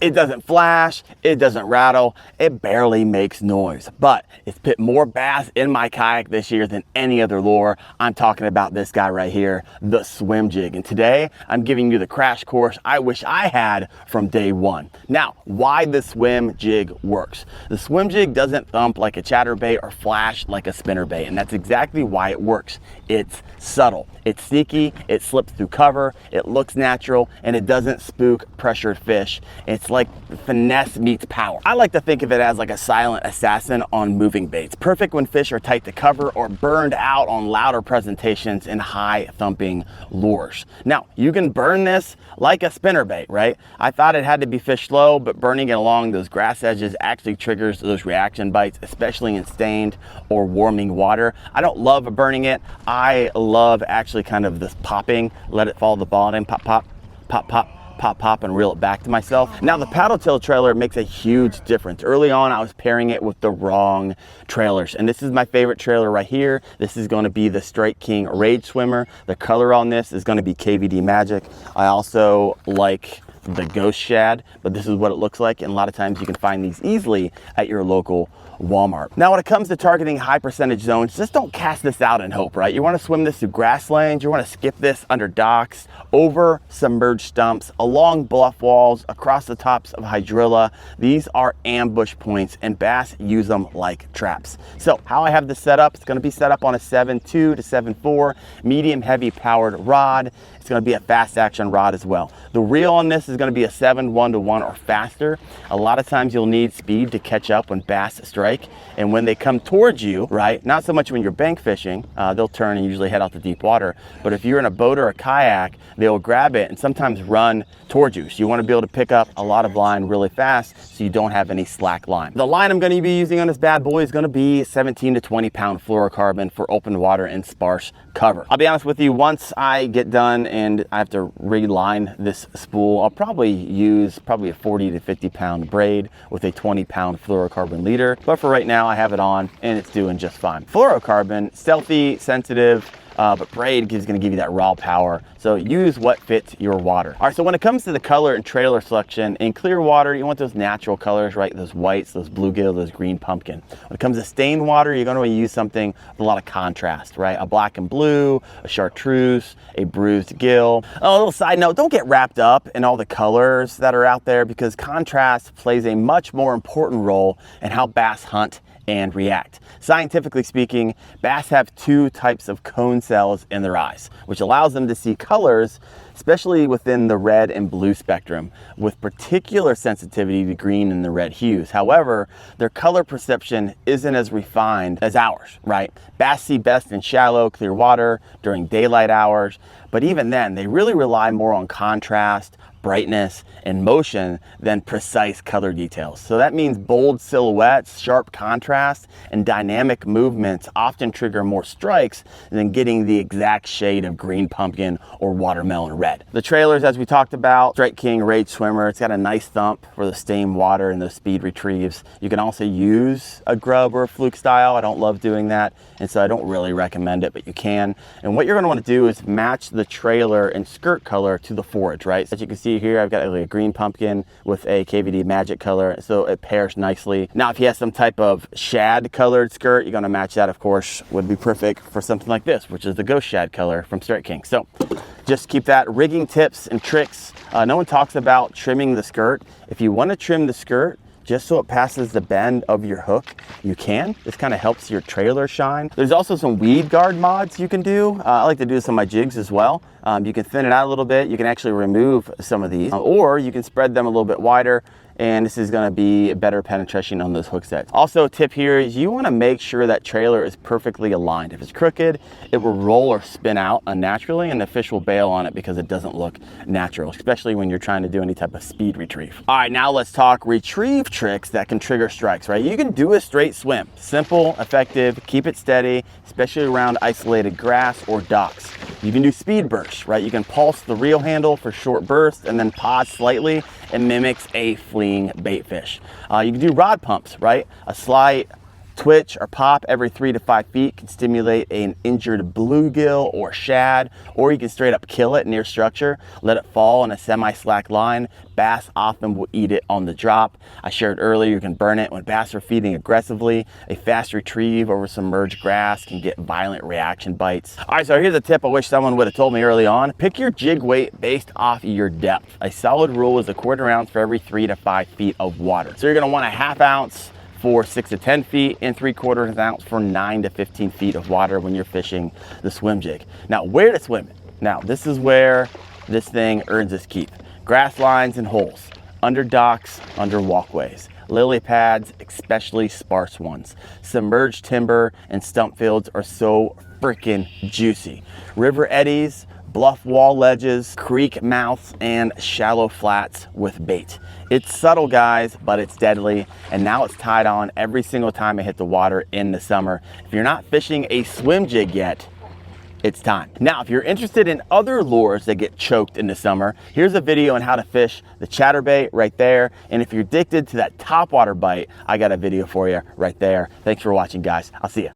It doesn't flash, it doesn't rattle, it barely makes noise, but it's put more bass in my kayak this year than any other lure. I'm talking about this guy right here, the Swim Jig. And today I'm giving you the crash course I wish I had from day one. Now, why the Swim Jig works. The Swim Jig doesn't thump like a chatterbait or flash like a spinnerbait, and that's exactly why it works. It's subtle, it's sneaky, it slips through cover, it looks natural, and it doesn't spook pressured fish. It's like finesse meets power. I like to think of it as like a silent assassin on moving baits. Perfect when fish are tight to cover or burned out on louder presentations in high thumping lures. Now, you can burn this like a spinnerbait, right? I thought it had to be fish slow, but burning it along those grass edges actually triggers those reaction bites, especially in stained or warming water. I don't love burning it. I love actually kind of this popping, let it follow the ball in, pop, pop, pop, pop, pop, pop, and reel it back to myself. Now the paddle tail trailer makes a huge difference. Early on, I was pairing it with the wrong trailers, and this is my favorite trailer right here. This is going to be the Strike King Rage Swimmer. The color on this is going to be KVD Magic. I also like the Ghost Shad, but this is what it looks like, and a lot of times you can find these easily at your local Walmart. Now, when it comes to targeting high percentage zones, just don't cast this out in hope, right? You want to swim this through grass lanes, you want to skip this under docks, over submerged stumps, along bluff walls, across the tops of hydrilla. These are ambush points, and bass use them like traps. So how I have this set up, it's going to be set up on a 7.2 to 7.4 medium heavy powered rod. It's going to be a fast action rod as well. The reel on this is going to be a 7.1 to 1 or faster. A lot of times you'll need speed to catch up when bass strike, and when they come towards you, right, not so much when you're bank fishing, they'll turn and usually head out to deep water, but if you're in a boat or a kayak, they'll grab it and sometimes run towards you. So you want to be able to pick up a lot of line really fast so you don't have any slack line. The line I'm going to be using on this bad boy is going to be 17 to 20 pound fluorocarbon for open water and sparse cover. I'll be honest with you, once I get done and I have to reline this spool, I'll probably use a 40 to 50 pound braid with a 20 pound fluorocarbon leader. But for right now, I have it on and it's doing just fine. Fluorocarbon, stealthy, sensitive, but braid is going to give you that raw power. So use what fits your water. All right, so when it comes to the color and trailer selection, in clear water, you want those natural colors, right? Those whites, those bluegill, those green pumpkin. When it comes to stained water, you're going to use something with a lot of contrast, right? A black and blue, a chartreuse, a bruised gill. Oh, a little side note, don't get wrapped up in all the colors that are out there, because contrast plays a much more important role in how bass hunt and react. Scientifically speaking, bass have two types of cone cells in their eyes, which allows them to see colors, especially within the red and blue spectrum, with particular sensitivity to green and the red hues. However, their color perception isn't as refined as ours, right? Bass see best in shallow, clear water during daylight hours, but even then, they really rely more on contrast, brightness, and motion than precise color details. So that means bold silhouettes, sharp contrast, and dynamic movements often trigger more strikes than getting the exact shade of green pumpkin or watermelon red. The trailers, as we talked about, Strike King Rage Swimmer, it's got a nice thump for the stained water and those speed retrieves. You can also use a grub or a fluke style. I don't love doing that, and so I don't really recommend it, but you can. And what you're going to want to do is match the trailer and skirt color to the forage, right? So as you can see here, I've got a green pumpkin with a KVD Magic color, so it pairs nicely. Now, if you have some type of shad colored skirt, you're going to match that, of course, would be perfect for something like this, which is the Ghost Shad color from Strike King. So just keep that. Rigging tips and tricks. No one talks about trimming the skirt. If you want to trim the skirt just so it passes the bend of your hook, you can. This kind of helps your trailer shine. There's also some weed guard mods you can do. I like to do this on my jigs as well. You can thin it out a little bit. You can actually remove some of these, or you can spread them a little bit wider, and this is going to be better penetration on those hook sets. Also, a tip here is you want to make sure that trailer is perfectly aligned. If it's crooked, it will roll or spin out unnaturally, and the fish will bail on it because it doesn't look natural, especially when you're trying to do any type of speed retrieve. All right, now let's talk retrieve tricks that can trigger strikes, right? You can do a straight swim. Simple, effective, keep it steady, especially around isolated grass or docks. You can do speed bursts, right? You can pulse the reel handle for short bursts and then pause slightly. It mimics a fleeing bait fish. You can do rod pumps, right? A slight Twitch or pop every 3 to 5 feet can stimulate an injured bluegill or shad, or you can straight up kill it near structure, let it fall on a semi-slack line. Bass often will eat it on the drop. I shared earlier you can burn it when bass are feeding aggressively. A fast retrieve over submerged grass can get violent reaction bites. All right, so here's a tip I wish someone would have told me early on. Pick your jig weight based off your depth. A solid rule is a 1/4 ounce for every 3 to 5 feet of water. So you're gonna want a 1/2 ounce for 6 to 10 feet and 3/4 ounce for 9 to 15 feet of water when you're fishing the swim jig. Now, where to swim it? Now, this is where this thing earns its keep. Grass lines and holes, under docks, under walkways, lily pads, especially sparse ones. Submerged timber and stump fields are so freaking juicy. River eddies, bluff wall ledges, creek mouths, and shallow flats with bait. It's subtle, guys, but it's deadly, and now it's tied on every single time I hit the water in the summer. If you're not fishing a swim jig yet, it's time. Now, if you're interested in other lures that get choked in the summer, here's a video on how to fish the chatterbait right there. And if you're addicted to that topwater bite, I got a video for you right there. Thanks for watching, guys. I'll see you.